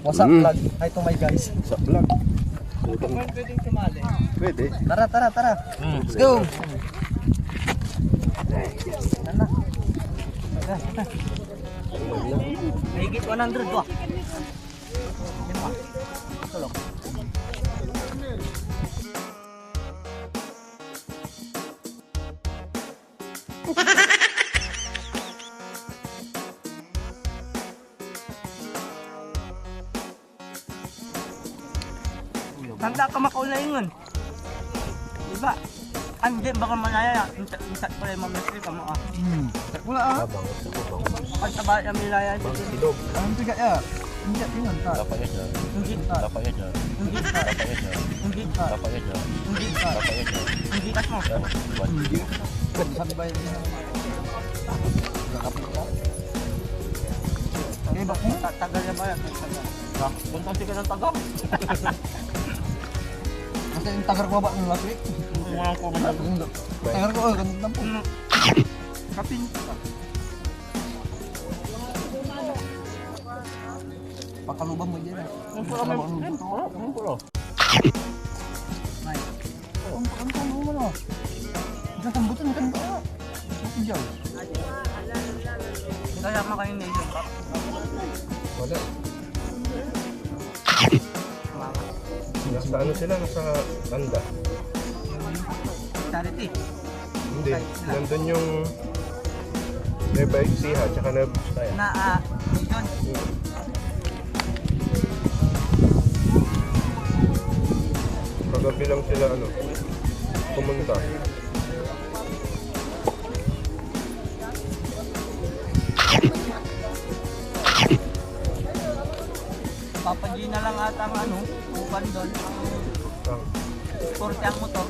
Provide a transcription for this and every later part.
What's up vlog? Hi to my guys. Sa vlog. Pwedeng tumali. Pwede. Tara. Let's go. Nana. Higit 100 ba? Tulog. Tanda ka makaulayngon. Diba? Andi baka manaya. Minsan pala yung mamestri ka mo ah. Wala ah. Pagtaba yung milaya. Silog. Ang bigat ya. Hindi tingnan ka. Lapaya dyan. Hindi ka. Lapaya dyan. Hindi ka. Lapaya dyan. Hindi ka. Lapaya dyan. Hindi ka. Lapaya dyan. Hindi ka mo. Sabi ba yun? Eh ba kung tagal na ba yan? Punta ka ng tagal. Kasi yung tagar ko ba ng last week? Mga ko man. Tagar ko, ganun lang po. Kapin. Pakalubang mo dyan. Ang pula may. Ang pula. Ang mo na. Diyan sambutan kan ba? Diyan. Kaya makain na yun. Wala. Nasa ano sila? Nasa banda. Charity. Hindi. Nandun yung Nueva Ecija tsaka Nueva Vizcaya. Na yun. Kagabi lang sila ano, pumunta. Papa G na lang ata ang ano, upan doon. Ang, Sporty ang motor.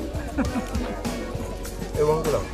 ewan ko lang.